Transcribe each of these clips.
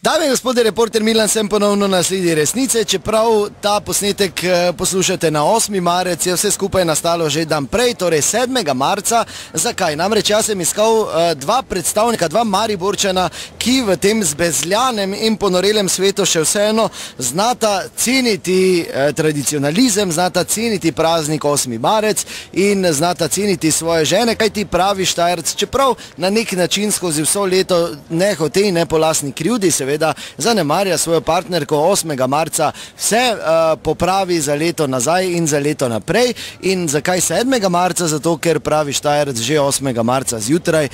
Dame in gospode, reporter Milan sem ponovno na sledi resnice. Čeprav ta posnetek poslušate na 8. marec, je vse skupaj nastalo že dan prej, torej 7. marca. Zakaj? Namreč jaz sem iskal dva predstavnika, dva Mariborčana, ki v tem zbezljanem in ponorelem svetu še vseeno znata ceniti tradicionalizem, znata ceniti praznik 8. marec in znata ceniti svoje žene, kaj ti pravi Štajerc, čeprav na nek način skozi vso leto ne hote in ne po lastni krivdi, seveda zanemarja svojo partnerko 8. marca, vse popravi za leto nazaj in za leto naprej. In zakaj 7. marca? Zato, ker pravi Štajerc že 8. marca zjutraj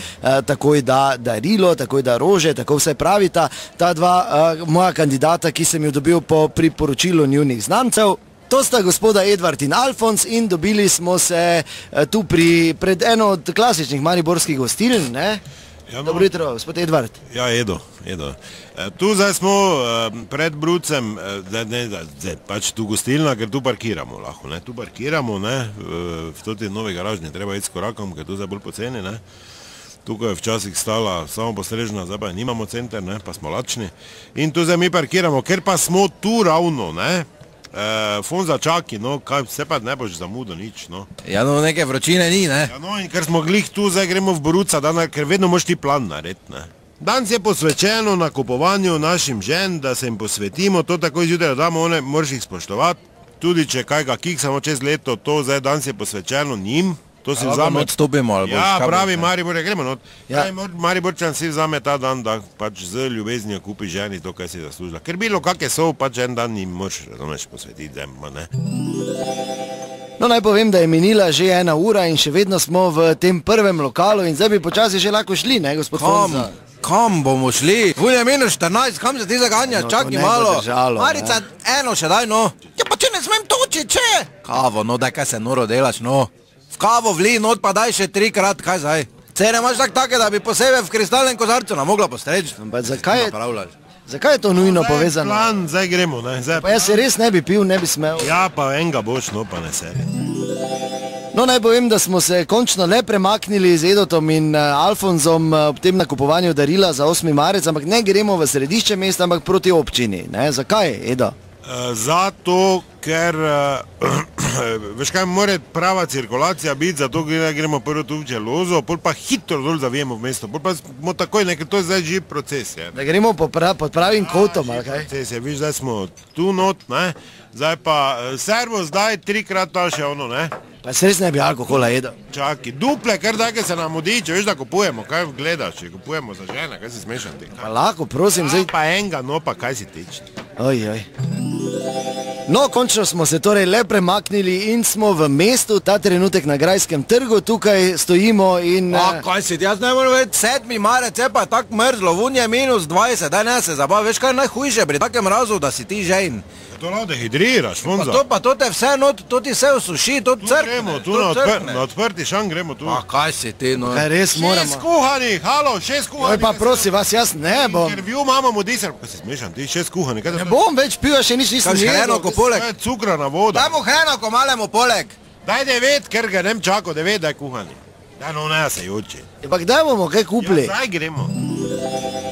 takoj da darilo, takoj da rože, tako vse pravita ta dva moja kandidata, ki sem jo dobil po priporočilu njunih znancev. To sta gospoda Edvard in Alfons in dobili smo se tu pred eno od klasičnih mariborskih gostiln, ne? Ja, no. Dobro jutro, gospod Edvard. Ja, Edo. Tu zdaj smo pred Brucem, pač tu gostilna, ker tu parkiramo lahko, ne? Tu parkiramo, ne? V toti novi garažni treba iti s korakom, ker tu zdaj bolj poceni, ne? Tukaj je včasih stala samo postrežna, zdaj pa nimamo center, ne? Pa smo lačni. In tu zdaj mi parkiramo, ker pa smo tu ravno, ne? Fonza čaki, no, kaj, vse pa ne boš zamudil nič, no. Ja, no, neke vročine ni, ne? Ja, no, in ker smo glih tu, zdaj gremo v Bruca, ker vedno moš ti plan narediti, ne. Danes je posvečeno nakupovanju našim žen, da se jim posvetimo, to tako izjutraj damo, one moraš jih spoštovati, tudi če kaj ga kiksamo čez leto, to zdaj danes je posvečeno njim. To si vzame... odstopimo, ali boš ja, kabel, pravi Maribor, gremo not. Ja. Mariborčan si vzame ta dan, da pač z ljubeznijo kupi ženi to, kaj si zaslužila. Ker bilo kakje so, pač en dan jim moraš, razumeš, posvetiti zemlja, ne. No, naj povem, da je minila že 1 ura in še vedno smo v tem prvem lokalu in zdaj bi počasi že lahko šli, ne, gospod Fonza? Kam bomo šli? Vunja minus 14, kam se ti zaganja? No, čakaj malo. Marica, ne. eno še daj, no. Ja, pa če ne smem toči, če? Kavo, no, daj, kaj se noro delaš, no. V kavo vli, not pa daj še 3-krat, kaj zdaj? Cene imaš take, da bi posebej v kristalnem kozarcu nam mogla postreči. Zakaj je to nujno povezano? Plan, zdaj gremo, ne. Pa jaz se res ne bi pil, ne bi smel. Ja, pa enega boš, no, pa ne seri. No, naj povem, da smo se končno le premaknili z Edotom in Alfonsom ob tem nakupovanju darila za 8. marec, ampak ne gremo v središče mesta, ampak proti občini, ne? Zakaj, Edo? Zato, ker, veš kaj, mora prava cirkulacija biti, zato gremo prvo tu v Čelozo, pol pa hitro dol zavijemo v mesto, pol pa smo takoj, ker to je zdaj živ proces, je. Da gremo pod pravim kotom, ali kaj? Proces je, viš, zdaj smo tu not, ne, zdaj pa servo zdaj 3-krat ta še ono, ne. Pa se res ne bi alkohola jedel. Čaki, duple, kar daj, se nam odiče, veš, da kupujemo, kaj gledaš, če kupujemo za žene, kaj si smešan ti? Pa lahko, prosim, zdaj... Pa enega, no, pa kaj si tični? Oj. No, končno smo se torej le premaknili in smo v mestu, ta trenutek na Grajskem trgu, tukaj stojimo in... A, kaj si ti, jaz ne moram vedeti, 7. marec je pa tako mrzlo, vunje minus 20, daj ne se zabav, veš kaj je najhujše pri takem mrazu, da si ti žen. To lahko dehidriraš, Fonza. Pa to te vse not, to ti vse usuši, to crkne. Tu na odprti šan gremo tu. A kaj si ti, no? Kaj res moramo... 6 kuhanih, halo, 6 kuhanih. Oj, pa prosim vas, jaz ne bom. Intervju imamo diser, kaj si smešan, ti 6 kuhanih. Ne bom več pil, še nič nisem jedel. Kaj hrenoko poleg? To je cukrana voda. Daj mu hrenoko malemu poleg. Daj 9, ker ga nem čako, 9 daj kuhanih. Daj no, ne se joči. Pa kdaj bomo kaj kupili? Ja, zdaj gremo.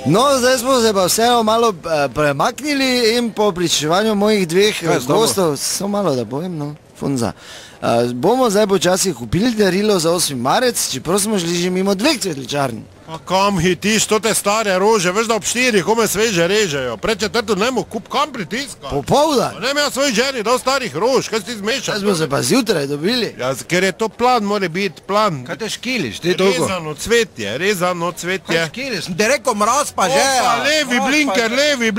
No, zdaj smo se pa vseeno malo premaknili in po pričevanju mojih dveh gostov, samo malo da povem, no, Fonza, bomo zdaj počasi kupili darilo za 8. marec, čeprav smo šli že mimo 2 cvetličarn. Pa kam hitiš, to te stare rože, veš da ob 4 kome sveže režejo, pred 4 nemo kup, kam pritiska? Popoldan? Ne ima svoj ženi, do starih rož, kaj si ti zmešal? Zdaj smo se pa zjutraj dobili. Ja, ker je to plan, mora biti plan. Kaj te škiliš, ti dolgo? Rezano cvetje. Kaj škiliš, da reko mraz pa že. Opa, levi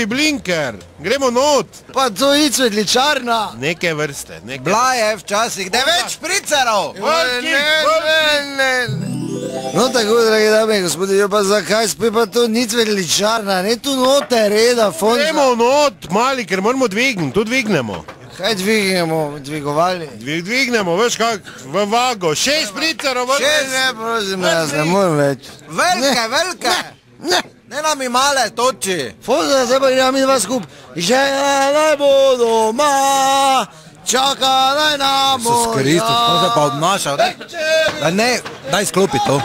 blinker, gremo not. Pa to je cvetličarna. Neke vrste, neke. Blaje včasih, 9 špricerov. Ne. No tako, dragi dame in gospodje, pa zakaj spet pa to ni cvetličarna, ne tu note reda, Fonza. Gremo not, mali, ker moramo dvigniti, tu dvignemo. Kaj dvignemo, dvigovali? Dvignemo, veš kak, v vago, 6 špricerov. 6, ne, prosim, jaz ne moram več. Velike. Ne nam i male toči. Fonza, zdaj pa gremo mi dva skup. Žene bo doma, čaka naj nam moja. Isus Kristus, to se pa obnaša. Daj sklopi to.